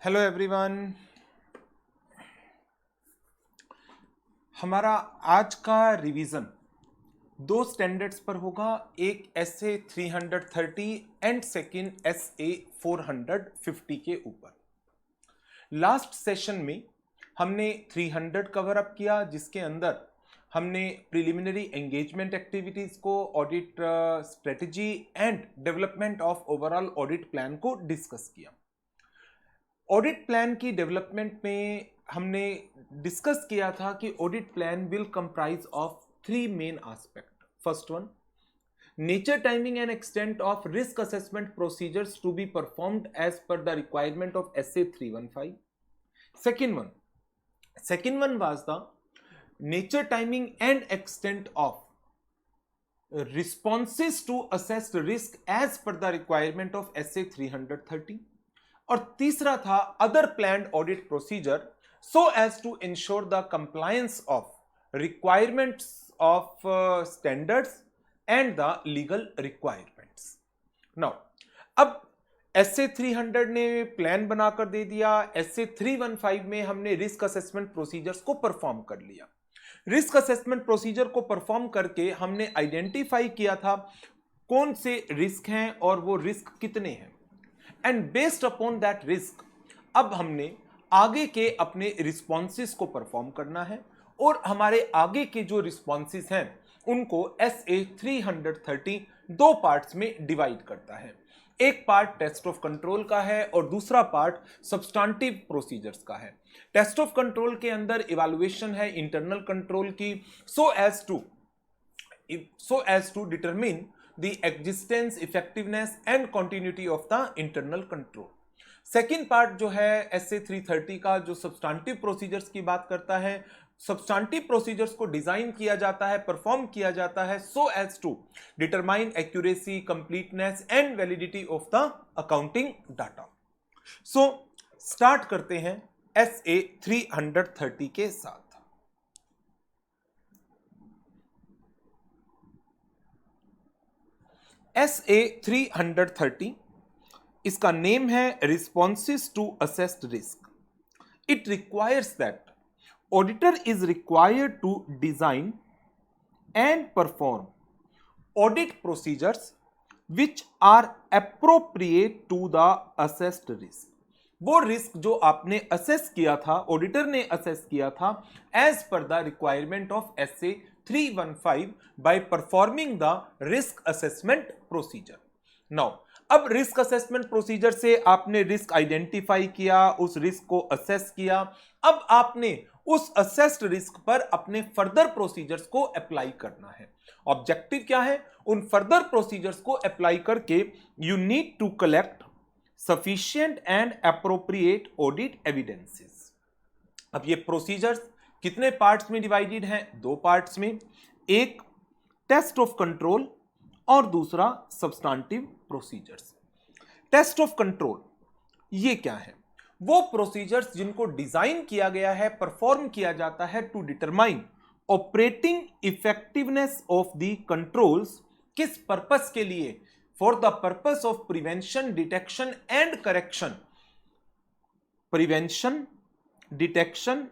Hello everyone. हमारा आज का रिवीजन दो स्टैंडर्ड्स पर होगा, एक एसए 330 एंड सेकंड एसए 450 के ऊपर। लास्ट सेशन में हमने 300 कवर अप किया, जिसके अंदर हमने प्रिलिमिनरी एंगेजमेंट एक्टिविटीज को, audit strategy and development of overall audit plan को डिस्कस किया। ऑडिट प्लान की डेवलपमेंट में हमने डिस्कस किया था कि audit plan will comprise of three main aspect. First one, nature, timing and extent of risk assessment procedures to be performed as per the requirement of SA 315. Second one was the nature, timing and extent of responses to assess the risk as per the requirement of SA 330. और तीसरा था other planned audit procedure so as to ensure the compliance of requirements of standards and the legal requirements. Now अब SA 300 ने plan बनाकर दे दिया, S A 315 में हमने risk assessment procedures को परफॉर्म कर लिया। रिस्क असेसमेंट प्रोसीजर को परफॉर्म करके हमने आइडेंटिफाई किया था कौन से रिस्क हैं और वो रिस्क कितने हैं, and based upon that risk अब हमने आगे के अपने रिस्पॉन्सेस को परफॉर्म करना है, और हमारे आगे के जो रिस्पॉन्सेस हैं उनको SA 330 दो पार्ट्स में डिवाइड करता है। एक पार्ट टेस्ट ऑफ कंट्रोल का है और दूसरा पार्ट सब्सटेंटिव प्रोसीजर्स का है। टेस्ट ऑफ कंट्रोल के अंदर इवैल्यूएशन है इंटरनल कंट्रोल की, so as to determine the existence, effectiveness and continuity of the internal control. Second part जो है SA 330 का, जो सब्सटेंटिव प्रोसीजर्स की बात करता है, सब्सटेंटिव प्रोसीजर्स को डिजाइन किया जाता है, परफॉर्म किया जाता है so as to determine accuracy, completeness and validity of the accounting data. So start करते हैं SA 330 के साथ। SA 330, इसका नेम है responses to assessed risk. It requires that auditor is required to design and perform audit procedures which are appropriate to the assessed risk. वो risk जो आपने assess किया था, ऑडिटर ने असेस किया था, as per the requirement of SA 315 by performing the risk assessment procedure. Now, अब risk assessment procedure से आपने रिस्क आइडेंटिफाई किया, उस रिस्क को असेस किया। अब आपने उस असेस्ड रिस्क पर अपने फर्दर प्रोसीजर्स को अप्लाई करना है। ऑब्जेक्टिव क्या है? उन फर्दर प्रोसीजर्स को अप्लाई करके you need to collect sufficient and appropriate audit evidences. अब ये प्रोसीजर्स कितने पार्ट्स में डिवाइडेड हैं? दो पार्ट्स में, एक टेस्ट ऑफ कंट्रोल और दूसरा substantive procedures. Test of control ये क्या है? वो प्रोसीजर्स जिनको डिजाइन किया गया है, परफॉर्म किया जाता है to determine operating effectiveness of the controls. किस पर्पस के लिए? For the purpose of prevention, detection and correction. Prevention, detection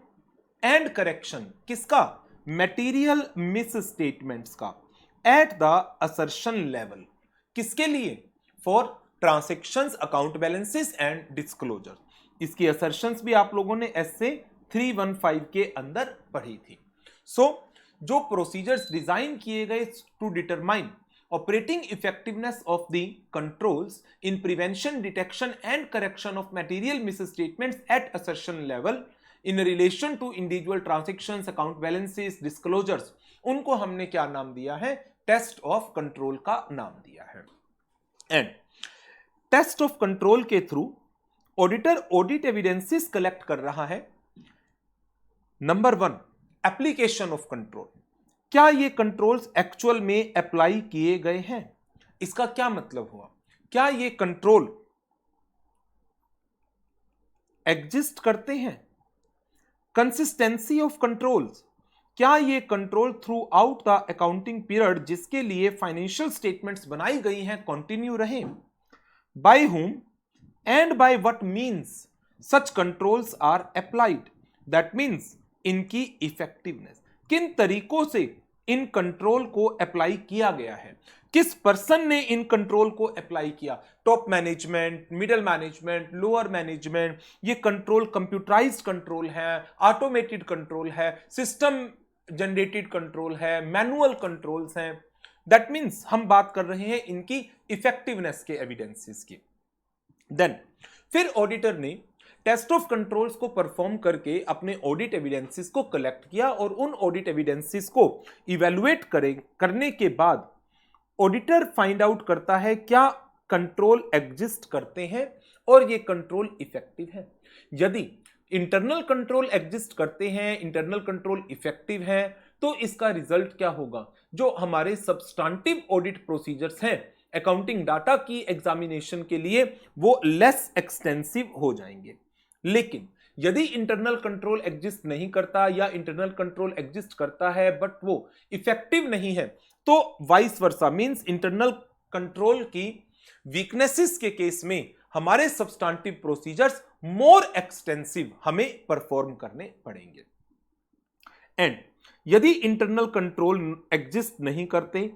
and correction किसका? मटेरियल मिस स्टेटमेंट्स का एट द असर्शन लेवल। किसके लिए? For transactions, account balances and disclosure. इसकी assertions भी आप लोगों ने SA 315 के अंदर पढ़ी थी। जो प्रोसीजर्स डिजाइन किए गए to determine operating effectiveness of the controls in prevention, detection and correction of material misstatements at assertion level in relation to individual transactions, account balances, disclosures, उनको हमने क्या नाम दिया है? टेस्ट ऑफ कंट्रोल का नाम दिया है। एंड टेस्ट ऑफ कंट्रोल के through auditor audit evidences collect कर रहा है। Number 1, application of control. क्या ये कंट्रोल्स एक्चुअल में अप्लाई किए गए हैं? इसका क्या मतलब हुआ? क्या ये कंट्रोल एग्जिस्ट करते हैं? कंसिस्टेंसी ऑफ कंट्रोल्स, क्या ये control through out the accounting period जिसके लिए फाइनेंशियल स्टेटमेंट्स बनाई गई हैं कंटिन्यू रहे? By whom and by what means such controls are applied, that means इनकी इफेक्टिवनेस, किन तरीकों से इन कंट्रोल को अप्लाई किया गया है, किस पर्सन ने इन कंट्रोल को अप्लाई किया, top management, middle management, lower management, ये कंट्रोल कंप्यूटराइज्ड कंट्रोल है, ऑटोमेटेड कंट्रोल है, सिस्टम जनरेटेड कंट्रोल है, मैनुअल कंट्रोल्स हैं। दैट मीन्स हम बात कर रहे हैं इनकी इफेक्टिवनेस के एविडेंसेस की। देन फिर ऑडिटर ने टेस्ट ऑफ कंट्रोल्स को परफॉर्म करके अपने ऑडिट एविडेंसेस को कलेक्ट किया और उन ऑडिट एविडेंसेस को इवेलुएट करने के बाद ऑडिटर फाइंड आउट करता है क्या कंट्रोल एग्जिस्ट करते हैं और ये कंट्रोल इफेक्टिव है। यदि इंटरनल कंट्रोल एग्जिस्ट करते हैं, इंटरनल कंट्रोल इफेक्टिव है, तो इसका रिजल्ट क्या होगा, जो हमारे सब्सटेंटिव ऑडिट प्रोसीजर्स हैं अकाउंटिंग डाटा की एग्जामिनेशन के लिए, वो लेस एक्सटेंसिव हो जाएंगे। लेकिन यदि इंटरनल कंट्रोल एग्जिस्ट नहीं करता या इंटरनल कंट्रोल एग्जिस्ट करता है बट वो इफेक्टिव नहीं है, तो vice versa means internal control की वीकनेसेस के केस में हमारे सब्सटेंटिव प्रोसीजर्स मोर एक्सटेंसिव हमें परफॉर्म करने पड़ेंगे। एंड यदि इंटरनल कंट्रोल एग्जिस्ट नहीं करते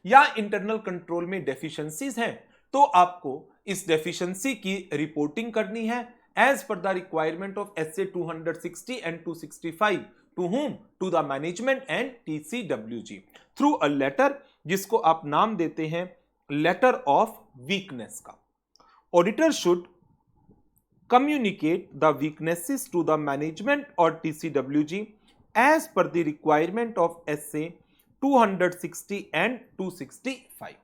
या इंटरनल कंट्रोल में डेफिशिएंसीज हैं, तो आपको इस डेफिशिएंसी की रिपोर्टिंग करनी है as per the requirement of SA 260 and 265 to whom, to the management and TCWG through a letter, जिसको आप नाम देते हैं लेटर ऑफ वीकनेस का। Auditor should communicate the weaknesses to the management or TCWG as per the requirement of SA 260 and 265.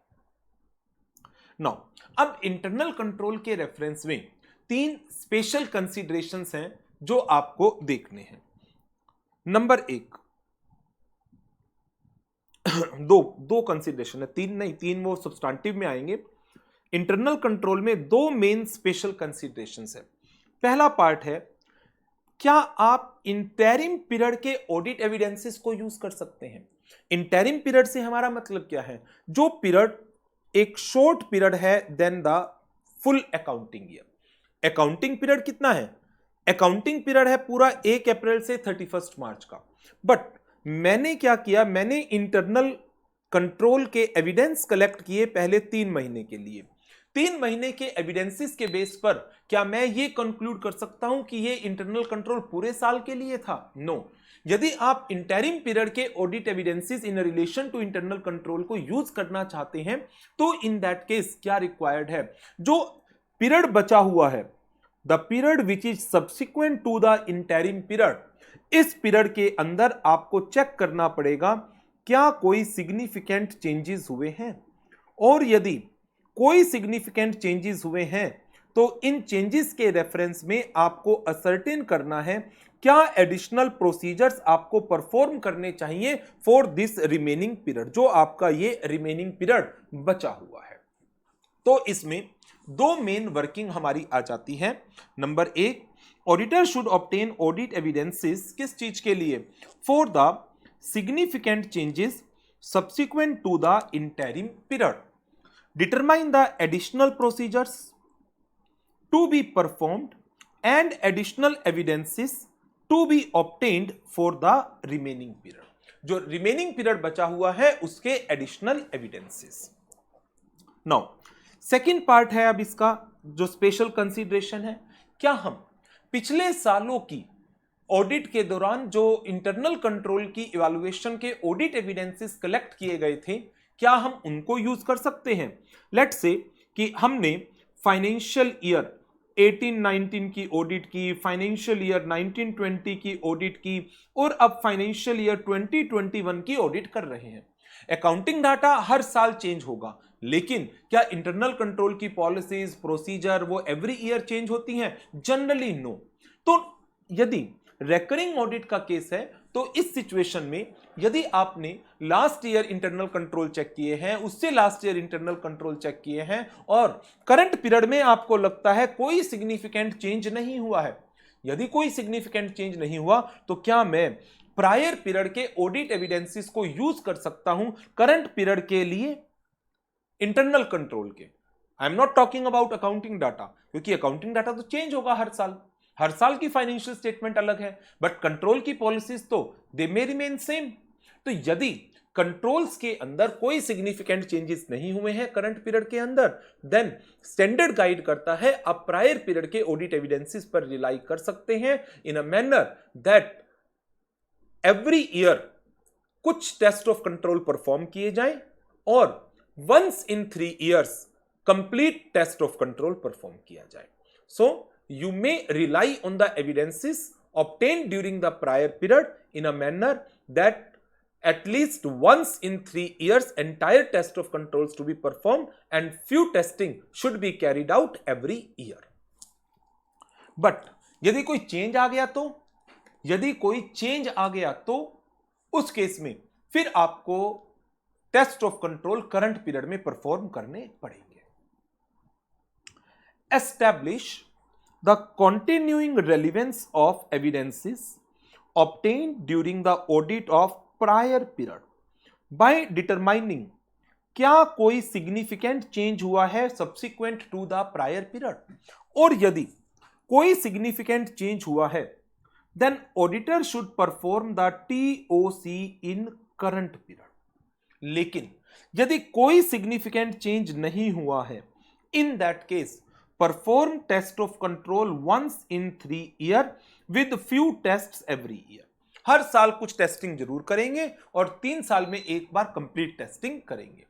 Now, अब internal control के reference में 3 special considerations हैं जो आपको देखने हैं। नंबर 1, दो कंसीडरेशन है, 3 नहीं, 3 वो सब्सटेंटिव में आएंगे। इंटरनल कंट्रोल में 2 मेन स्पेशल कंसीडरेशंस है। पहला पार्ट है, क्या आप इंटरिम पीरियड के ऑडिट एविडेंसेस को यूज कर सकते हैं। इंटरिम पीरियड से हमारा मतलब क्या है, जो पीरियड एक शॉर्ट पीरियड है then the full accounting year. Accounting period कितना है, अकाउंटिंग पीरियड है पूरा 1 अप्रैल से 31 मार्च का, बट मैंने क्या किया, मैंने इंटरनल कंट्रोल के एविडेंस कलेक्ट किए पहले 3 महीने के लिए। 3 महीने के एविडेंसेस के बेस पर क्या मैं ये कंक्लूड कर सकता हूं कि ये इंटरनल कंट्रोल पूरे साल के लिए था? नो। यदि आप इंटरिम पीरियड के audit evidences in relation to internal control को यूज करना चाहते हैं, तो इन दैट केस क्या रिक्वायर्ड है, जो पीरियड बचा हुआ है, the period which is subsequent to the interim period, इस पीरियड के अंदर आपको चेक करना पड़ेगा क्या कोई सिग्निफिकेंट चेंजेस हुए हैं, और यदि कोई सिग्निफिकेंट चेंजेस हुए हैं तो इन चेंजेस के रेफरेंस में आपको असर्टेन करना है क्या एडिशनल प्रोसीजर्स आपको परफॉर्म करने चाहिए फॉर दिस रिमेनिंग पीरियड, जो आपका ये रिमेनिंग पीरियड बचा हुआ है। तो इसमें 2 मेन वर्किंग हमारी आ जाती है। Number 1, auditor should obtain audit evidences किस चीज के लिए, for the significant changes subsequent to the interim period, determine the additional procedures to be performed and additional evidences to be obtained for the remaining period, जो remaining period बचा हुआ है उसके additional evidences। now second part है अब इसका जो special consideration है, क्या हम पिछले सालों की ऑडिट के दौरान जो इंटरनल कंट्रोल की इवैल्यूएशन के ऑडिट एविडेंसेस कलेक्ट किए गए थे, क्या हम उनको यूज कर सकते हैं। लेट्स से कि हमने फाइनेंशियल ईयर 18-19 की ऑडिट की, फाइनेंशियल ईयर 19-20 की ऑडिट की, और अब फाइनेंशियल ईयर 2021 की ऑडिट कर रहे हैं। अकाउंटिंग डाटा हर साल चेंज होगा, लेकिन क्या इंटरनल कंट्रोल की पॉलिसीज, प्रोसीजर वो एवरी ईयर चेंज होती हैं? Generally no. तो यदि रेकरिंग ऑडिट का केस है तो इस सिचुएशन में यदि आपने last year internal control check किए हैं, उससे last year internal control check किए हैं, और करंट पीरियड में आपको लगता है कोई सिग्निफिकेंट चेंज नहीं हुआ है, यदि कोई सिग्निफिकेंट चेंज नहीं हुआ तो क्या मैं प्रायर पीरियड के ऑडिट एविडेंसेस को यूज कर सकता हूं करंट पीरियड के लिए इंटरनल कंट्रोल के। I am not talking about accounting data, क्योंकि अकाउंटिंग डाटा तो चेंज होगा हर साल। हर साल की फाइनेंशियल स्टेटमेंट अलग है, बट कंट्रोल की पॉलिसीज तो दे मे रिमेन सेम। तो यदि कंट्रोल्स के अंदर कोई सिग्निफिकेंट चेंजेस नहीं हुए हैं करंट पीरियड के अंदर, देन स्टैंडर्ड गाइड करता है आप प्रायर पीरियड के ऑडिट एविडेंसेस पर रिलाई कर सकते हैं in a manner that every year कुछ टेस्ट ऑफ कंट्रोल परफॉर्म किए जाएं और once in 3 years complete test of control perform किया जाए। So you may rely on the evidences obtained during the prior period in a manner that at least once in 3 years entire test of controls to be performed and few testing should be carried out every year. But यदि कोई change आ गया तो उस case में फिर आपको test of control current period में perform करने पड़ेंगे। Establish the continuing relevance of evidences obtained during the audit of prior period by determining क्या कोई significant change हुआ है subsequent to the prior period, और यदि कोई significant change हुआ है then auditor should perform the TOC in current period. लेकिन यदि कोई significant change नहीं हुआ है, in that case perform test of control once in 3 year with few tests every year. हर साल कुछ टेस्टिंग जरूर करेंगे और 3 साल में एक बार कंप्लीट टेस्टिंग करेंगे।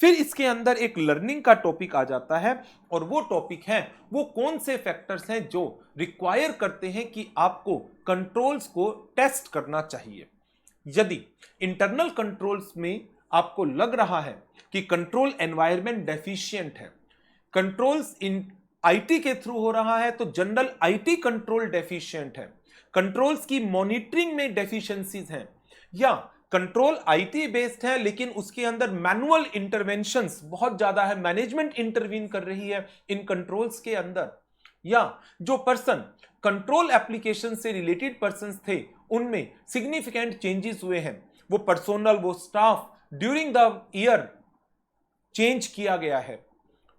फिर इसके अंदर एक लर्निंग का टॉपिक आ जाता है और वो टॉपिक है वो कौन से फैक्टर्स हैं जो रिक्वायर करते हैं कि आपको कंट्रोल्स को टेस्ट करना चाहिए। यदि इंटरनल कंट्रोल्स में आपको लग रहा है कि कंट्रोल एनवायरनमेंट डेफिशिएंट है, कंट्रोल्स इन आईटी के थ्रू हो रहा है तो जनरल आईटी कंट्रोल डेफिशिएंट है, कंट्रोल्स की मॉनिटरिंग में डेफिशिएंसीज हैं, या कंट्रोल आईटी बेस्ड है लेकिन उसके अंदर मैनुअल इंटरवेंशंस बहुत ज्यादा है, मैनेजमेंट इंटरवीन कर रही है इन कंट्रोल्स के अंदर, या जो पर्सन कंट्रोल एप्लीकेशन से रिलेटेड पर्संस थे उनमें सिग्निफिकेंट चेंजेस हुए हैं, वो पर्सोनल वो staff during the year change किया गया है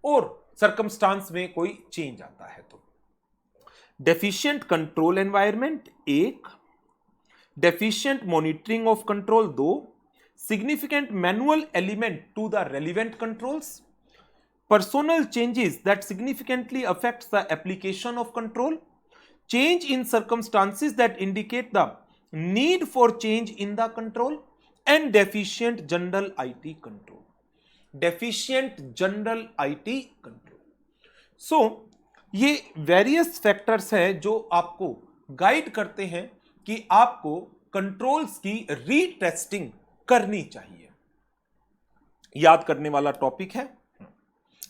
और सर्कमस्टांस में कोई चेंज आता है तो deficient control environment 1, deficient monitoring of control 2, significant manual element to the relevant controls, personnel changes that significantly affects the application of control, change in circumstances that indicate the need for change in the control and deficient general IT control. Deficient general IT control. So ये various factors हैं जो आपको guide करते हैं कि आपको controls की retesting करनी चाहिए। याद करने वाला टॉपिक है।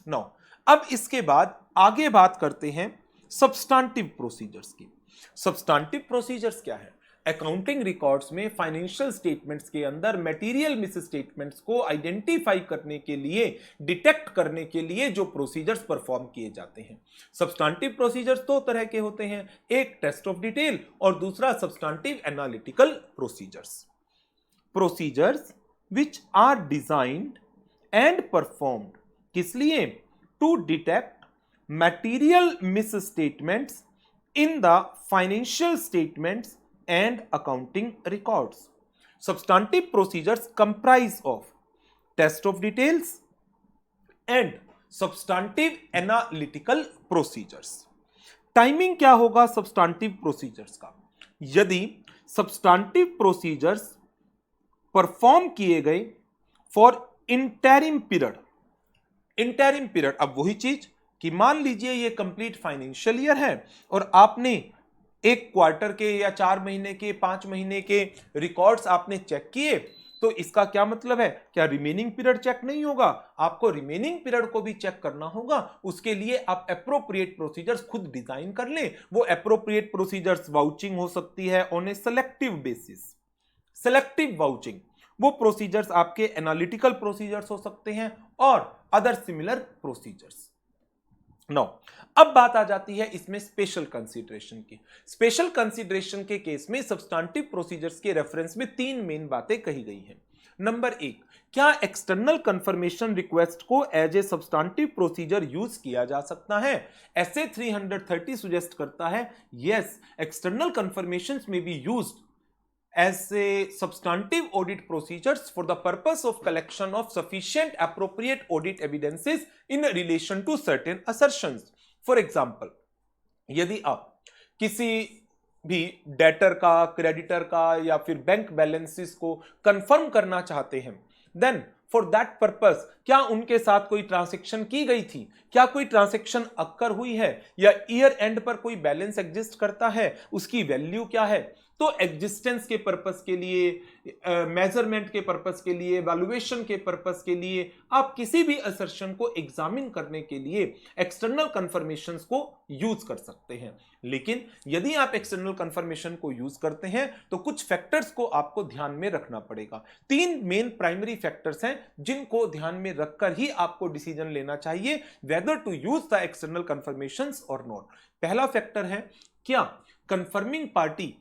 नाउ अब इसके बाद आगे बात करते हैं सब्सटेंटिव प्रोसीजर्स की। सब्सटेंटिव प्रोसीजर्स क्या है? अकाउंटिंग रिकॉर्ड्स में फाइनेंशियल स्टेटमेंट्स के अंदर मटेरियल मिस स्टेटमेंट्स को आइडेंटिफाई करने के लिए, डिटेक्ट करने के लिए जो प्रोसीजर्स परफॉर्म किए जाते हैं। सब्सटेंटिव प्रोसीजर्स दो तरह के होते हैं, एक टेस्ट ऑफ डिटेल और दूसरा substantive analytical procedures. Procedures which are designed and performed किस लिए? To detect material misstatements in the financial statements and accounting records. Substantive procedures comprise of test of details and substantive analytical procedures. Timing क्या होगा substantive procedures का? यदि substantive procedures perform किए गए for interim period, interim period अब वही चीज कि मान लीजिए ये कंप्लीट फाइनेंशियल ईयर है और आपने एक क्वार्टर के या 4 महीने के 5 महीने के रिकॉर्ड्स आपने चेक किए, तो इसका क्या मतलब है? क्या रिमेनिंग पीरियड चेक नहीं होगा? आपको रिमेनिंग पीरियड को भी चेक करना होगा। उसके लिए आप एप्रोप्रिएट प्रोसीजर्स खुद डिजाइन कर लें। वो एप्रोप्रिएट प्रोसीजर्स वाउचिंग हो सकती है on A selective basis, selective vouching. वो प्रोसीजर्स आपके एनालिटिकल प्रोसीजर्स हो सकते हैं और अदर सिमिलर प्रोसीजर्स। नो, अब बात आ जाती है इसमें स्पेशल कंसीडरेशन की। स्पेशल कंसीडरेशन के केस में सब्सटेंटिव प्रोसीजर्स के रेफरेंस में तीन मेन बातें कही गई हैं। नंबर एक, क्या एक्सटर्नल कंफर्मेशन रिक्वेस्ट को as a substantive procedure use किया जा सकता है? एसए 330 सुजेस्ट करता है यस, एक्सटर्नल कंफर्मेशंस में be used as a substantive audit procedures for the purpose of collection of sufficient appropriate audit evidences in relation to certain assertions. For example, यदि आप किसी भी डेटर का, क्रेडिटर का या फिर बैंक बैलेंसेस को कंफर्म करना चाहते हैं, देन फॉर दैट पर्पस क्या उनके साथ कोई ट्रांजैक्शन की गई थी, क्या कोई ट्रांजैक्शन अक्कर हुई है, या ईयर एंड पर कोई बैलेंस एग्जिस्ट करता है, उसकी वैल्यू क्या है। तो एग्जिस्टेंस के पर्पस के लिए, मेजरमेंट के पर्पस के लिए, वैल्यूएशन के पर्पस के लिए, आप किसी भी असर्शन को एग्जामिन करने के लिए एक्सटर्नल कंफर्मेशंस को यूज कर सकते हैं। लेकिन यदि आप एक्सटर्नल कंफर्मेशन को यूज करते हैं तो कुछ फैक्टर्स को आपको ध्यान में रखना पड़ेगा। तीन मेन प्राइमरी फैक्टर्स हैं जिनको ध्यान में रखकर ही आपको डिसीजन लेना चाहिए whether to use the external confirmations और नॉट। पहला फैक्टर है, क्या कंफर्मिंग पार्टी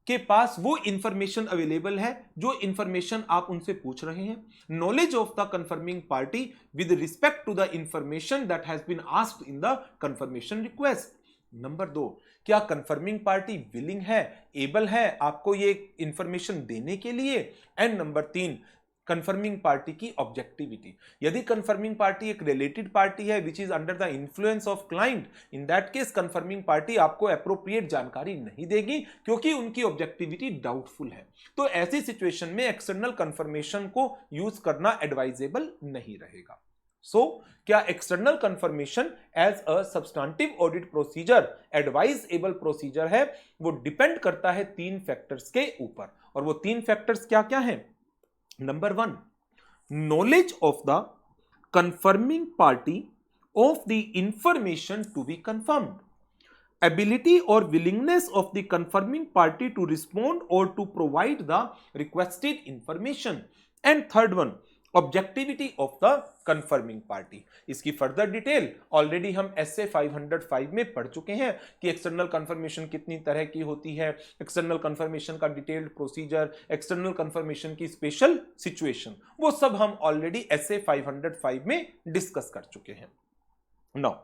के पास वो इंफॉर्मेशन अवेलेबल है जो इंफॉर्मेशन आप उनसे पूछ रहे हैं। Knowledge of the confirming party with respect to the information that has been asked in the confirmation request. Number दो, क्या कंफर्मिंग पार्टी विलिंग है, एबल है आपको ये इंफॉर्मेशन देने के लिए। एंड नंबर तीन, कंफर्मिंग पार्टी की ऑब्जेक्टिविटी। यदि कंफर्मिंग पार्टी एक रिलेटेड पार्टी है which is under the influence of client, in that case confirming party आपको अप्रोप्रिएट जानकारी नहीं देगी क्योंकि उनकी ऑब्जेक्टिविटी डाउटफुल है। तो ऐसी सिचुएशन में एक्सटर्नल कंफर्मेशन को यूज करना एडवाइजेबल नहीं रहेगा। सो क्या external confirmation as a substantive audit procedure advisable procedure है? वो डिपेंड करता है तीन फैक्टर्स के ऊपर, और वो तीन फैक्टर्स क्या क्या हैं? Number one, knowledge of the confirming party of the information to be confirmed. Ability or willingness of the confirming party to respond or to provide the requested information. And third one, objectivity of the confirming party. इसकी further detail already हम SA 505 में पढ़ चुके हैं कि external confirmation कितनी तरह की होती है, एक्सटर्नल कंफर्मेशन का डिटेल्ड प्रोसीजर, एक्सटर्नल कंफर्मेशन की स्पेशल सिचुएशन, वो सब हम ऑलरेडी एसए 505 में डिस्कस कर चुके हैं। नाउ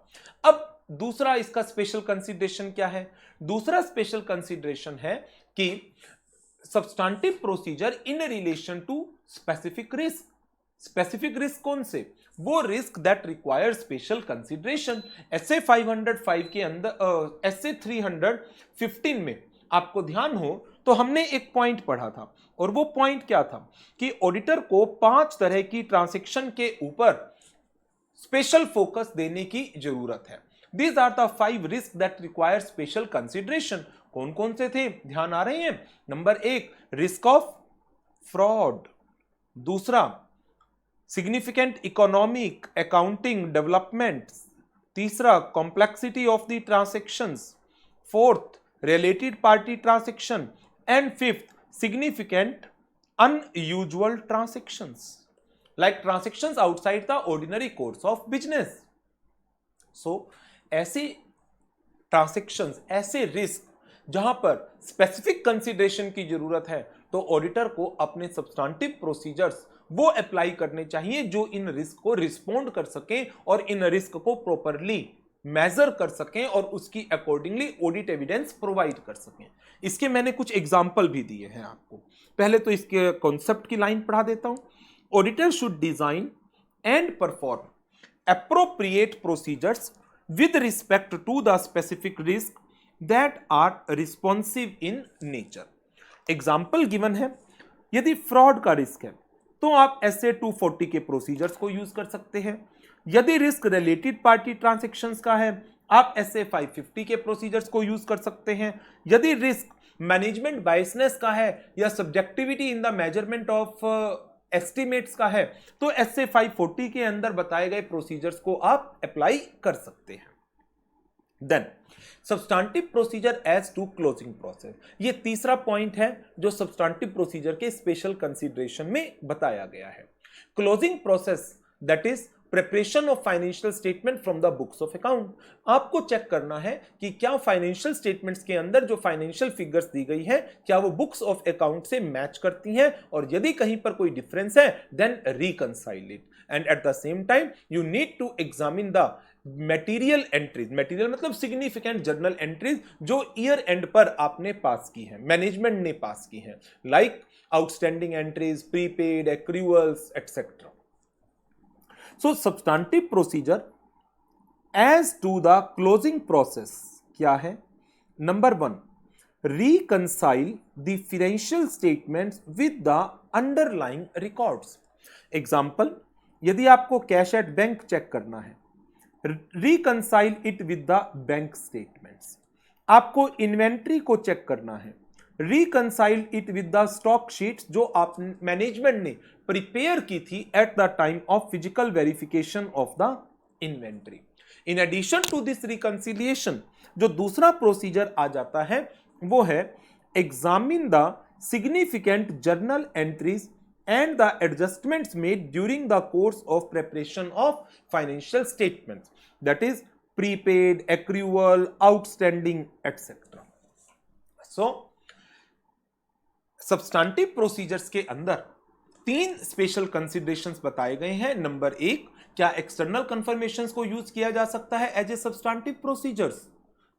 अब दूसरा इसका स्पेशल कंसीडरेशन क्या है? दूसरा स्पेशल कंसीडरेशन है कि substantive procedure in relation to specific risk. Specific risk कौन से? वो risk that require special consideration. SA 505 के अंदर एसए 315 में आपको ध्यान हो तो हमने एक पॉइंट पढ़ा था, और वो पॉइंट क्या था कि ऑडिटर को 5 तरह की ट्रांजैक्शन के ऊपर स्पेशल फोकस देने की जरूरत है। These are the 5 risks that require special consideration. कौन कौन से थे, ध्यान आ रहे हैं? Number 1, risk of fraud. दूसरा, सिग्निफिकेंट इकोनॉमिक अकाउंटिंग डेवलपमेंट। तीसरा, complexity of the transactions. Fourth, related party transaction. And fifth, significant unusual transactions like transactions outside the ordinary course of business. So ऐसे ट्रांजैक्शंस, ऐसे risk जहां पर specific consideration की जरूरत है, तो ऑडिटर को अपने सब्सटेंटिव प्रोसीजर्स वो अप्लाई करने चाहिए जो इन रिस्क को रिस्पोंड कर सकें और इन रिस्क को प्रॉपरली मेजर कर सकें और उसकी अकॉर्डिंगली ऑडिट एविडेंस प्रोवाइड कर सकें। इसके मैंने कुछ एग्जाम्पल भी दिए हैं आपको। पहले तो इसके कॉन्सेप्ट की लाइन पढ़ा देता हूं। Auditor should design and perform appropriate procedures with respect to the specific risk that are responsive in nature. Example given है, यदि फ्रॉड का रिस्क है तो आप एसए 240 के प्रोसीजर्स को यूज कर सकते हैं। यदि रिस्क रिलेटेड पार्टी ट्रांजैक्शंस का है, आप एसए 550 के प्रोसीजर्स को यूज कर सकते हैं। यदि रिस्क मैनेजमेंट बायसनेस का है या subjectivity in the measurement of estimates का है, तो एसए 540 के अंदर बताए गए प्रोसीजर्स को आप अप्लाई कर सकते हैं। Then substantive procedure as to closing process, ये तीसरा पॉइंट है जो सब्सटेंटिव प्रोसीजर के स्पेशल कंसीडरेशन में बताया गया है। Closing process that is preparation of financial statement from the books of account. आपको चेक करना है कि क्या फाइनेंशियल स्टेटमेंट्स के अंदर जो फाइनेंशियल फिगर्स दी गई है क्या वो बुक्स ऑफ अकाउंट से मैच करती हैं, और यदि कहीं पर कोई डिफरेंस है then reconcile it. And at the same time you need to examine the material entries, material मतलब सिग्निफिकेंट जर्नल एंट्रीज जो ईयर एंड पर आपने पास की है, मैनेजमेंट ने पास की है, like outstanding entries, prepaid, accruals etcetera. So substantive procedure as to the closing process क्या है? Number 1, reconcile the financial statements with the underlying records। Example, यदि आपको कैश एट बैंक चेक करना है, reconcile it with the bank statements. आपको inventory को check करना है, reconcile it with the stock sheets जो आप मैनेजमेंट ने प्रिपेयर की थी at the time of physical verification of the inventory. In addition to this reconciliation जो दूसरा प्रोसीजर आ जाता है वो है examine the significant journal entries and the adjustments made during the course of preparation of financial statements, that is prepaid, accrual, outstanding etc. So substantive procedures के अंदर 3 special considerations बताए गए हैं। नंबर 1, क्या एक्सटर्नल कंफर्मेशंस को use किया जा सकता है as a substantive procedures?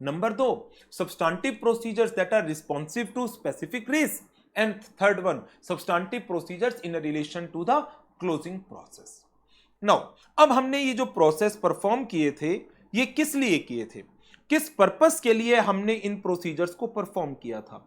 Number 2, substantive procedures that are responsive to specific risk. And third one, substantive procedures in relation to the closing process. Now, अब हमने ये जो प्रोसेस परफॉर्म किए थे ये किस लिए किए थे, किस पर्पस के लिए हमने इन प्रोसीजर्स को परफॉर्म किया था?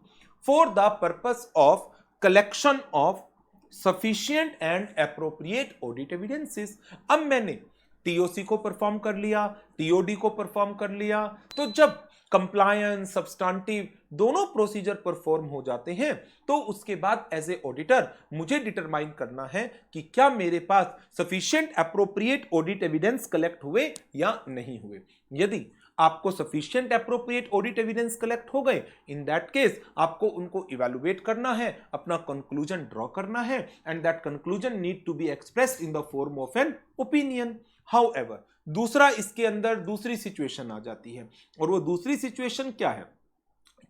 For the purpose of collection of sufficient and appropriate audit evidences. अब मैंने टीओसी को परफॉर्म कर लिया, टीओडी को परफॉर्म कर लिया, तो जब कंप्लायंस, सब्सटेंटिव दोनों प्रोसीजर परफॉर्म हो जाते हैं तो उसके बाद एज ए ऑडिटर मुझे डिटरमाइन करना है कि क्या मेरे पास sufficient appropriate audit evidence collect हुए या नहीं हुए। यदि आपको sufficient appropriate audit evidence collect हो गए, इन दैट केस आपको उनको इवैल्यूएट करना है, अपना कंक्लूजन ड्रॉ करना है, and that conclusion need to be expressed in the form of an opinion. However, दूसरा इसके अंदर दूसरी सिचुएशन आ जाती है, और वो दूसरी सिचुएशन क्या है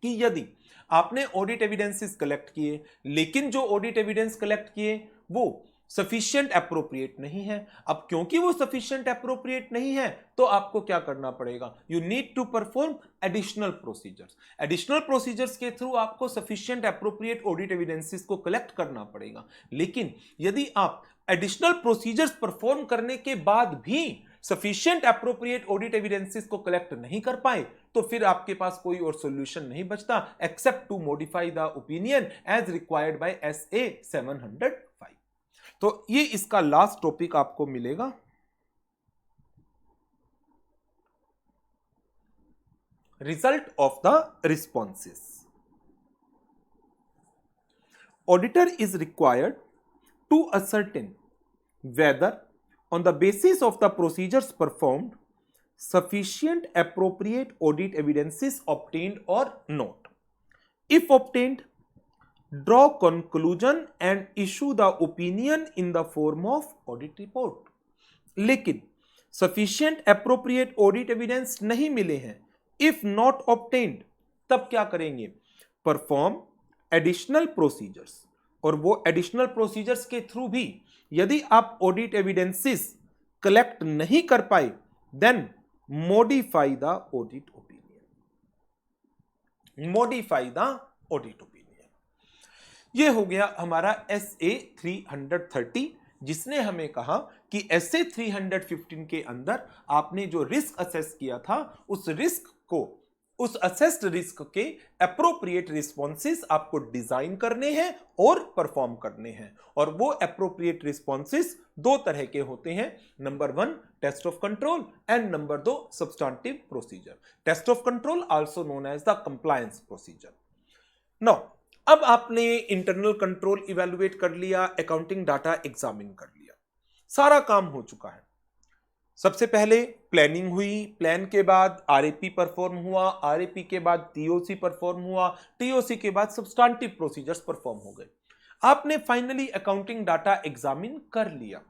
कि यदि आपने ऑडिट एविडेंसेस कलेक्ट किए लेकिन जो ऑडिट एविडेंस कलेक्ट किए वो सफिशिएंट एप्रोप्रिएट नहीं है। अब क्योंकि वो सफिशिएंट एप्रोप्रिएट नहीं है तो आपको क्या करना पड़ेगा? You need to perform additional procedures. Additional procedures के थ्रू आपको सफिशिएंट एप्रोप्रिएट ऑडिट एविडेंसेस को कलेक्ट करना पड़ेगा। लेकिन यदि आप एडिशनल प्रोसीजर्स परफॉर्म करने के बाद भी सफिशिएंट एप्रोप्रिएट ऑडिट एविडेंसेस को कलेक्ट नहीं कर पाए तो फिर आपके पास कोई और सॉल्यूशन नहीं बचता except to modify the opinion as required by SA 705। तो ये इसका लास्ट टॉपिक आपको मिलेगा। Result of the responses. Auditor is required to ascertain whether on the basis of the procedures performed sufficient appropriate audit evidences obtained or not. If obtained, draw conclusion and issue the opinion in the form of audit report. लेकिन sufficient appropriate audit evidence नहीं मिले हैं, if not obtained, तब क्या करेंगे? Perform additional procedures, और वो additional procedures के थ्रू भी यदि आप ऑडिट एविडेंसेस कलेक्ट नहीं कर पाए then modify the audit opinion. Modify the audit opinion, ये हो गया हमारा SA 330, जिसने हमें कहा कि SA 315 के अंदर आपने जो रिस्क असेस किया था उस रिस्क को, उस असेस्ड रिस्क के एप्रोप्रिएट रिस्पॉन्सेस आपको डिजाइन करने हैं और परफॉर्म करने हैं। और वो एप्रोप्रिएट रिस्पॉन्सेस 2 तरह के होते हैं। Number 1 test of control and number 2 substantive procedure. Test of control also known as the compliance procedure. Now अब आपने इंटरनल कंट्रोल इवैल्यूएट कर लिया, अकाउंटिंग डाटा एग्जामिन कर लिया, सारा काम हो चुका है। सबसे पहले प्लानिंग हुई, प्लान के बाद RAP परफॉर्म हुआ, RAP के बाद TOC परफॉर्म हुआ, TOC के बाद सब्सटेंटिव प्रोसीजर्स परफॉर्म हो गए। आपने फाइनली अकाउंटिंग डाटा एग्जामिन कर लिया।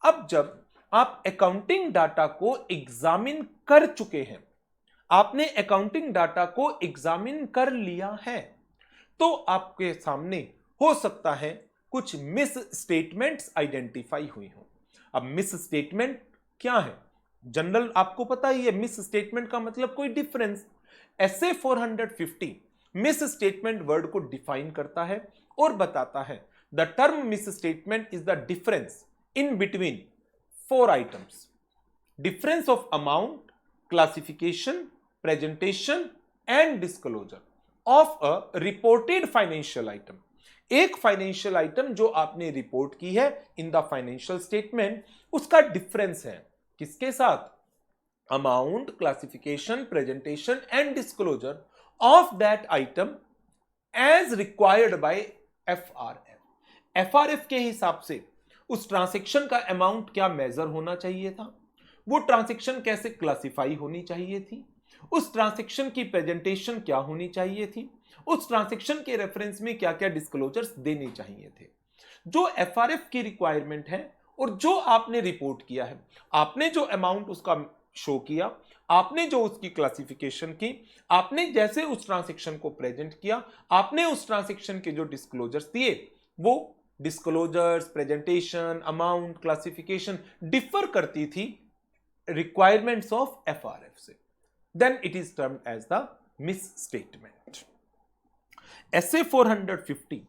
अब जब आप अकाउंटिंग डाटा को एग्जामिन कर चुके हैं, आपने अकाउंटिंग डाटा को एग्जामिन कर लिया है, तो आपके सामने हो सकता है कुछ मिस स्टेटमेंट्स आइडेंटिफाई हुई हो। अब मिस स्टेटमेंट क्या है? जनरल आपको पता ही है, मिस स्टेटमेंट का मतलब कोई difference. SA 450 misstatement word को डिफाइन करता है और बताता है the term misstatement is the difference in between 4 items, difference of amount, classification, presentation and disclosure of a reported financial item. एक फाइनेंशियल आइटम जो आपने रिपोर्ट की है इन द फाइनेंशियल स्टेटमेंट, उसका डिफरेंस है किसके साथ? Amount, classification, presentation and disclosure of that item as required by FRF. FRF के हिसाब से उस ट्रांजैक्शन का अमाउंट क्या मेजर होना चाहिए था, वो ट्रांजैक्शन कैसे क्लासिफाई होनी चाहिए थी, उस ट्रांजैक्शन की प्रेजेंटेशन क्या होनी चाहिए थी, उस ट्रांजैक्शन के रेफरेंस में क्या क्या डिस्क्लोजर्स देने चाहिए थे। जो एफआरएफ की रिक्वायरमेंट है और जो आपने रिपोर्ट किया है, आपने जो अमाउंट उसका शो किया, आपने जो उसकी क्लासिफिकेशन की, आपने जैसे उस ट्रांजैक्शन को प्रेजेंट किया, आपने उस ट्रांजैक्शन के जो डिस्क्लोजर्स दिए, वो disclosures, presentation, amount, classification differ करती थी रिक्वायरमेंट्स ऑफ एफआरएफ से, then it is termed as the misstatement. SA 450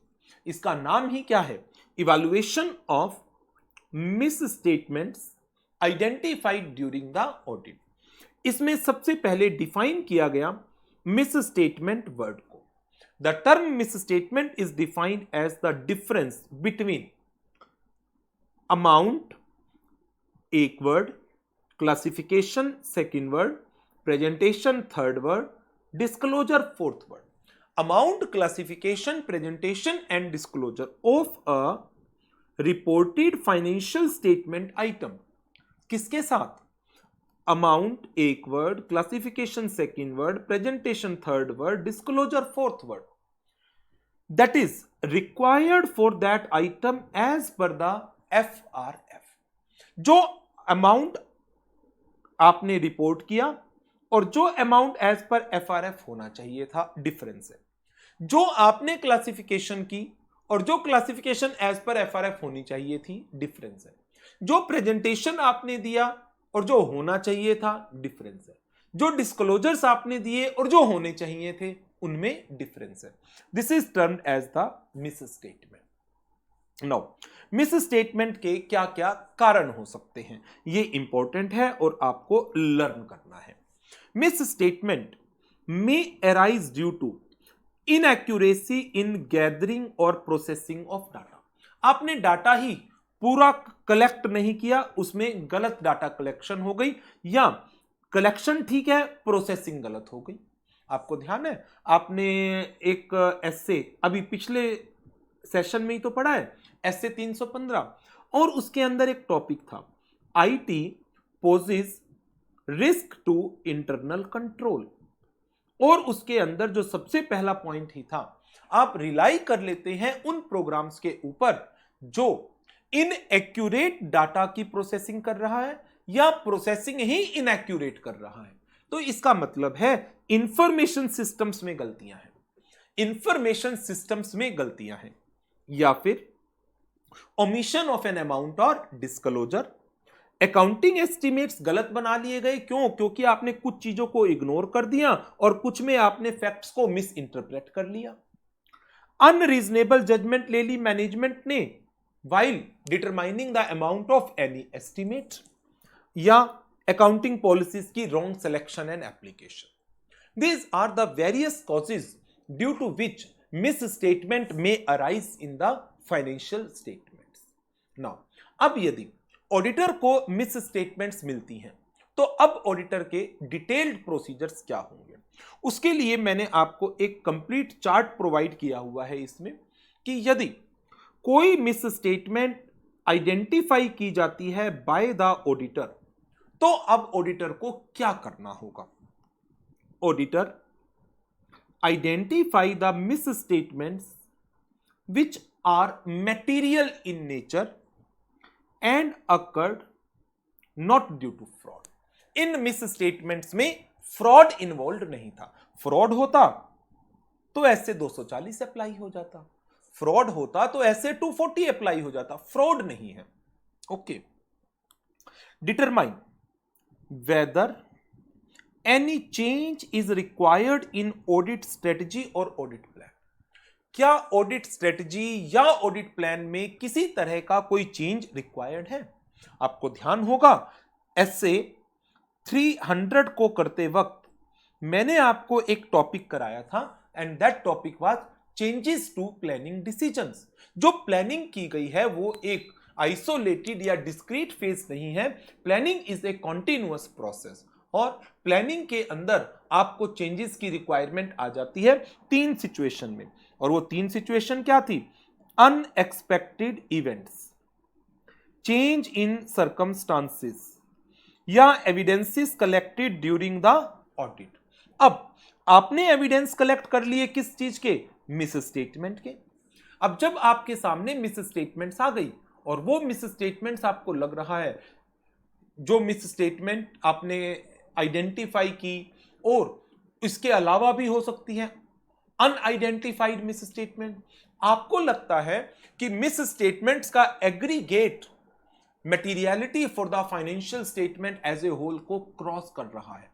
इसका नाम ही क्या है? Evaluation of misstatements identified during the audit. इसमें सबसे पहले डिफाइन किया गया मिस स्टेटमेंट वर्ड को। The term misstatement is defined as the difference between amount एक word, classification second word, presentation third word, disclosure fourth word. Amount, classification, presentation and disclosure of a reported financial statement item किसके साथ? Amount एक word, classification second word, presentation third word, disclosure fourth word, that is required for that item as per the FRF. जो amount आपने report किया और जो amount as per FRF होना चाहिए था, डिफरेंस है। जो आपने क्लासिफिकेशन की और जो क्लासिफिकेशन एज पर एफआरएफ होनी चाहिए थी, डिफरेंस है। जो प्रेजेंटेशन आपने दिया और जो होना चाहिए था, डिफरेंस है। जो डिस्क्लोजर्स आपने दिए और जो होने चाहिए थे, उनमें डिफरेंस है। This is termed as the misstatement. Now misstatement के क्या क्या कारण हो सकते हैं, ये इंपॉर्टेंट है और आपको लर्न करना है। मिस स्टेटमेंट में arise due to inaccuracy in gathering और प्रोसेसिंग ऑफ डाटा। आपने डाटा ही पूरा कलेक्ट नहीं किया, उसमें गलत डाटा कलेक्शन हो गई, या कलेक्शन ठीक है, प्रोसेसिंग गलत हो गई। आपको ध्यान है, आपने एक एस्से अभी पिछले सेशन में ही तो पढ़ा है, एस्से 315, और उसके अंदर एक टॉपिक था IT poses risk to internal control, और उसके अंदर जो सबसे पहला पॉइंट ही था, आप रिलाई कर लेते हैं उन प्रोग्राम्स के ऊपर जो इनएक्यूरेट डाटा की प्रोसेसिंग कर रहा है या प्रोसेसिंग ही इनएक्यूरेट कर रहा है। तो इसका मतलब है इंफॉर्मेशन सिस्टम्स में गलतियां हैं, इंफॉर्मेशन सिस्टम्स में गलतियां हैं, या फिर ओमिशन ऑफ एन अमाउंट और डिस्क्लोजर। अकाउंटिंग एस्टिमेट्स गलत बना लिए गए, क्यों? क्योंकि आपने कुछ चीजों को इग्नोर कर दिया और कुछ में आपने फैक्ट्स को मिस इंटरप्रेट कर लिया। अनरीजनेबल जजमेंट ले ली मैनेजमेंट ने while determining the amount of any estimate, या accounting policies की wrong selection and application. These are the various causes due to which misstatement may arise in the financial statements. Now, अब यदि auditor को misstatements मिलती हैं, तो अब auditor के डिटेल्ड प्रोसीजर्स क्या होंगे? उसके लिए मैंने आपको एक कंप्लीट चार्ट प्रोवाइड किया हुआ है इसमें, कि यदि कोई मिस स्टेटमेंट आइडेंटिफाई की जाती है बाय द ऑडिटर, तो अब ऑडिटर को क्या करना होगा? Auditor identify the misstatements which are material in nature and occurred not due to fraud. इन मिस स्टेटमेंट्स में फ्रॉड इन्वॉल्व नहीं था। फ्रॉड होता तो ऐसे 240 अप्लाई हो जाता, फ्रॉड होता तो ऐसे 240 अप्लाई हो जाता, फ्रॉड नहीं है। Okay, determine whether any change is required in audit strategy और ऑडिट प्लान। क्या ऑडिट स्ट्रेटजी या ऑडिट प्लान में किसी तरह का कोई चेंज रिक्वायर्ड है? आपको ध्यान होगा एसए 300 को करते वक्त मैंने आपको एक टॉपिक कराया था and that topic was changes to planning decisions. जो प्लानिंग की गई है वो एक आइसोलेटेड या डिस्क्रीट फेज नहीं है, planning is a continuous process और प्लानिंग के अंदर आपको चेंजेस की रिक्वायरमेंट आ जाती है 3 सिचुएशन में। और वो 3 सिचुएशन क्या थी? Unexpected events, change in circumstances या evidences collected during the audit. अब आपने एविडेंस कलेक्ट कर लिए किस चीज के? मिस स्टेटमेंट के। अब जब आपके सामने मिस स्टेटमेंट्स आ गई और वो मिस स्टेटमेंट्स आपको लग रहा है, जो मिस स्टेटमेंट आपने आइडेंटिफाई की और इसके अलावा भी हो सकती है अनआइडेंटिफाइड मिस स्टेटमेंट, आपको लगता है कि मिस स्टेटमेंट्स का aggregate materiality for the financial statement as a whole को क्रॉस कर रहा है,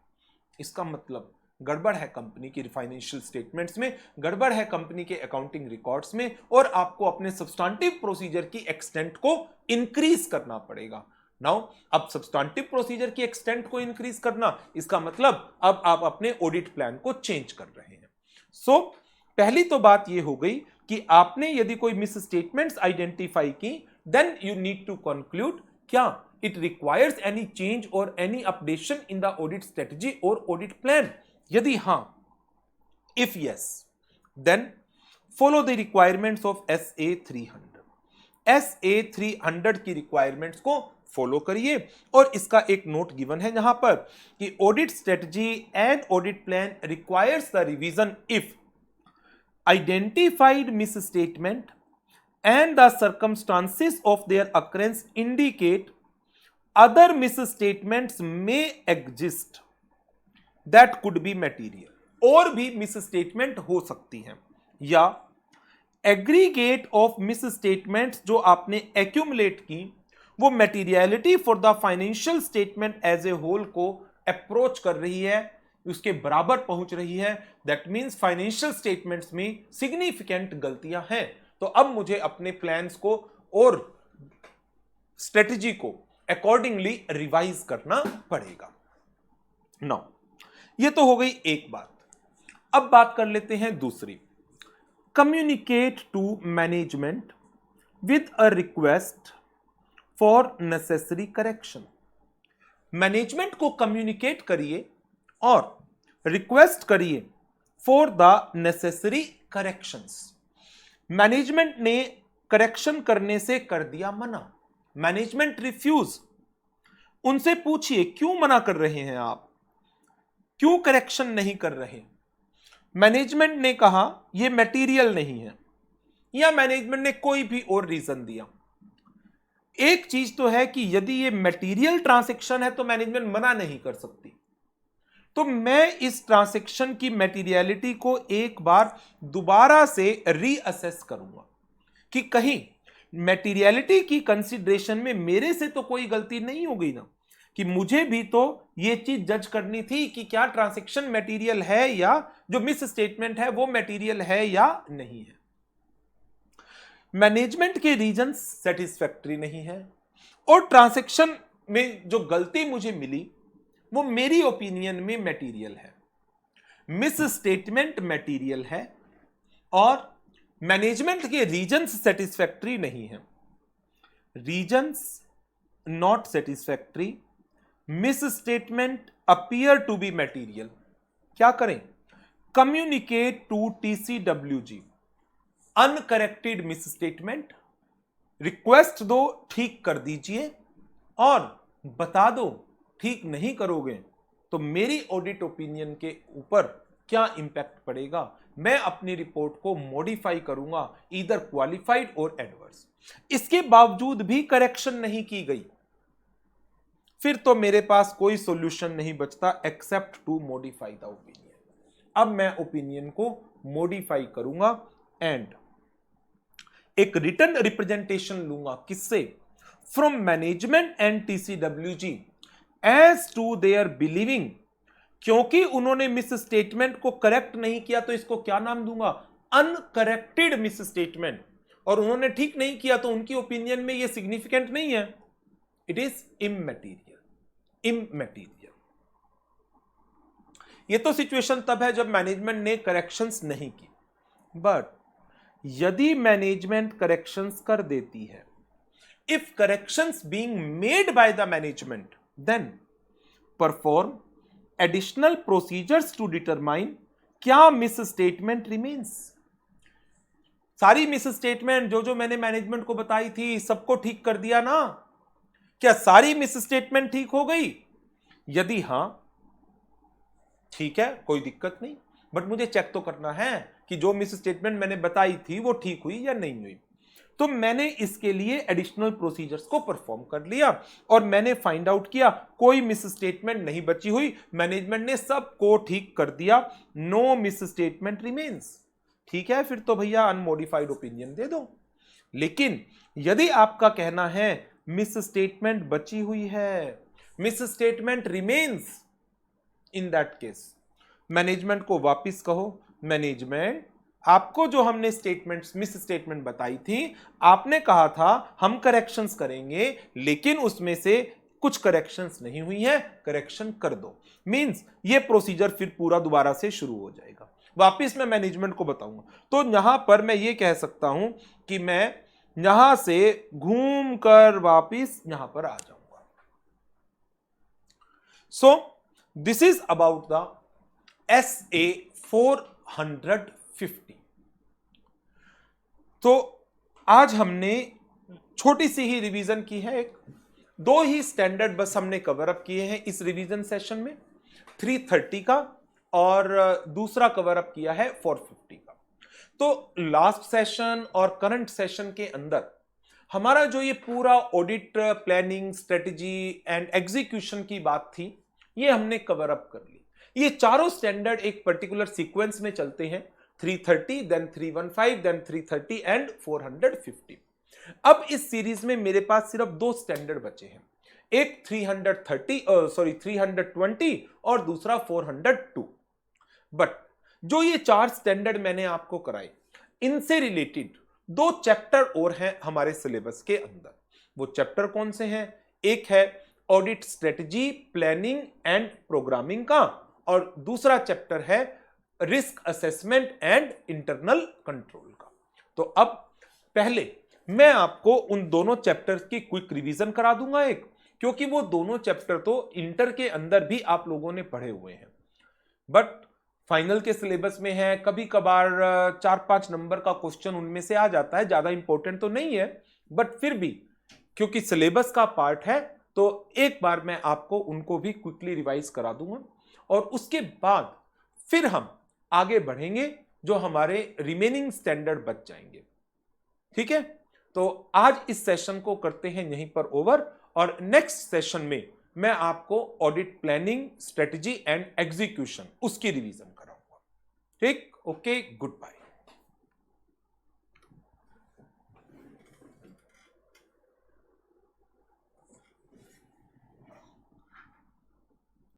इसका मतलब गड़बड़ है कंपनी की फाइनेंशियल स्टेटमेंट्स में, गड़बड़ है कंपनी के अकाउंटिंग रिकॉर्ड्स में और आपको अपने सब्सटेंटिव प्रोसीजर की एक्सटेंट को इंक्रीज करना पड़ेगा। नाउ अब सब्सटेंटिव प्रोसीजर की एक्सटेंट को इंक्रीज करना, इसका मतलब अब आप अपने ऑडिट प्लान को चेंज कर रहे हैं। सो पहली तो बात यह हो गई कि आपने यदि कोई मिस स्टेटमेंट्स आइडेंटिफाई की, then you need to conclude क्या it requires any change or any updation in the audit strategy or audit plan. यदि हां, if yes, then follow the requirements of SA 300. SA 300 की requirements को follow करिए और इसका एक नोट गिवन है जहां पर कि audit strategy and audit plan requires the revision if identified miss statement and the circumstances of their occurrence indicate other misstatements may exist that could be material. और भी misstatement हो सकती हैं या aggregate of misstatements जो आपने accumulate की वो materiality for the financial statement as a whole को approach कर रही है, उसके बराबर पहुंच रही है, that means financial statements में significant गलतियां हैं। तो अब मुझे अपने प्लान्स को और स्ट्रेटजी को अकॉर्डिंगली रिवाइज करना पड़ेगा। नाउ ये तो हो गई एक बात। अब बात कर लेते हैं दूसरी, communicate to management with a request for necessary correction. Management को कम्युनिकेट करिए और रिक्वेस्ट करिए for the necessary corrections. Management ने करेक्शन करने से कर दिया मना, मैनेजमेंट रिफ्यूज, उनसे पूछिए क्यों मना कर रहे हैं आप, क्यों करेक्शन नहीं कर रहे? मैनेजमेंट ने कहा यह मटेरियल नहीं है या मैनेजमेंट ने कोई भी और रीजन दिया। एक चीज तो है कि यदि यह मटेरियल ट्रांजैक्शन है तो मैनेजमेंट मना नहीं कर सकती, तो मैं इस ट्रांजैक्शन की मटेरियलिटी को एक बार दोबारा से रीअसेस करूंगा कि कहीं मटेरियलिटी की कंसीडरेशन में मेरे से तो कोई गलती नहीं हो गई ना, कि मुझे भी तो ये चीज जज करनी थी कि क्या ट्रांजैक्शन मटेरियल है या जो मिस स्टेटमेंट है वो मटेरियल है या नहीं है। मैनेजमेंट के रीजन सेटिस्फैक्टरी नहीं है और ट्रांजैक्शन में जो गलती मुझे मिली वो मेरी ओपिनियन में मटेरियल है, मिस स्टेटमेंट मटेरियल है और मैनेजमेंट के रीजंस सेटिस्फैक्टरी नहीं है। Reasons not satisfactory, misstatement appear to be material. क्या करें? Communicate to TCWG uncorrected misstatement, request दो ठीक कर दीजिए और बता दो ठीक नहीं करोगे तो मेरी ऑडिट ओपिनियन के ऊपर क्या इंपैक्ट पड़ेगा, मैं अपनी रिपोर्ट को मॉडिफाई करूंगा ईदर क्वालिफाइड और एडवर्स। इसके बावजूद भी करेक्शन नहीं की गई, फिर तो मेरे पास कोई सॉल्यूशन नहीं बचता except to modify the opinion. अब मैं ओपिनियन को मॉडिफाई करूंगा एंड एक रिटन रिप्रेजेंटेशन लूंगा, किससे? From management and TCWG as to their believing. क्योंकि उन्होंने मिस स्टेटमेंट को करेक्ट नहीं किया तो इसको क्या नाम दूंगा? Uncorrected miss statement. और उन्होंने ठीक नहीं किया तो उनकी ओपिनियन में ये सिग्निफिकेंट नहीं है, इट इज इमैटेरियल। इमैटेरियल। ये तो सिचुएशन तब है जब मैनेजमेंट ने करेक्शंस नहीं की। बट यदि मैनेजमेंट करेक्शंस कर देती है, if corrections being made by the management, then perform additional procedures to determine क्या मिस स्टेटमेंट रिमेन्स। सारी मिस स्टेटमेंट जो मैंने मैनेजमेंट को बताई थी सबको ठीक कर दिया ना? क्या सारी मिस स्टेटमेंट ठीक हो गई? यदि हां, ठीक है, कोई दिक्कत नहीं, बट मुझे चेक तो करना है कि जो मिस स्टेटमेंट मैंने बताई थी वो ठीक हुई या नहीं हुई। तो मैंने इसके लिए एडिशनल प्रोसीजर्स को परफॉर्म कर लिया और मैंने फाइंड आउट किया कोई मिस स्टेटमेंट नहीं बची हुई, मैनेजमेंट ने सबको ठीक कर दिया, नो मिस स्टेटमेंट रिमेन्स। ठीक है, फिर तो भैया अनमोडिफाइड ओपिनियन दे दो। लेकिन यदि आपका कहना है मिस स्टेटमेंट बची हुई है, misstatement remains, in that case management को वापिस कहो, मैनेजमेंट आपको जो हमने स्टेटमेंट्स मिस स्टेटमेंट बताई थी, आपने कहा था हम करेक्शंस करेंगे, लेकिन उसमें से कुछ करेक्शंस नहीं हुई हैं, करेक्शन कर दो। मींस ये प्रोसीजर फिर पूरा दोबारा से शुरू हो जाएगा। वापिस मैं मैनेजमेंट को बताऊंगा। तो यहां पर मैं ये कह सकता हूं कि मैं यहां से घूम कर वापिस यहां पर आ जाऊंगा। So this is about the SA 450। तो आज हमने छोटी सी ही रिवीजन की है, एक दो ही स्टैंडर्ड बस हमने कवर अप किए हैं इस रिवीजन सेशन में, 330 का और दूसरा कवर अप किया है 450 का। तो लास्ट सेशन और करंट सेशन के अंदर हमारा जो ये पूरा audit planning strategy and execution की बात थी, ये हमने कवर अप कर ली। ये चारों स्टैंडर्ड एक पर्टिकुलर सीक्वेंस में चलते हैं, 330 देन 315 देन 330 एंड 450। अब इस सीरीज में मेरे पास सिर्फ दो स्टैंडर्ड बचे हैं, एक 320 और दूसरा 402। बट जो ये चार स्टैंडर्ड मैंने आपको कराए, इनसे रिलेटेड दो चैप्टर और हैं हमारे सिलेबस के अंदर। वो चैप्टर कौन से हैं? एक है audit strategy planning and programming का, और दूसरा चैप्टर है risk assessment and internal control का। तो अब पहले मैं आपको उन दोनों चैप्टर्स की क्विक रिवीजन करा दूंगा एक, क्योंकि वो दोनों चैप्टर तो इंटर के अंदर भी आप लोगों ने पढ़े हुए हैं, बट फाइनल के सिलेबस में है, कभी कभार 4-5 नंबर का क्वेश्चन उनमें से आ जाता है, ज्यादा इंपॉर्टेंट तो नहीं है, बट फिर भी क्योंकि सिलेबस का पार्ट है तो एक बार मैं आपको उनको भी क्विकली रिवाइज करा दूंगा और उसके बाद फिर हम आगे बढ़ेंगे, जो हमारे रिमेनिंग स्टैंडर्ड बच जाएंगे। ठीक है, तो आज इस सेशन को करते हैं यहीं पर ओवर, और नेक्स्ट सेशन में मैं आपको audit planning strategy and execution उसकी रिवीजन कराऊंगा। ठीक, ओके, गुड बाय।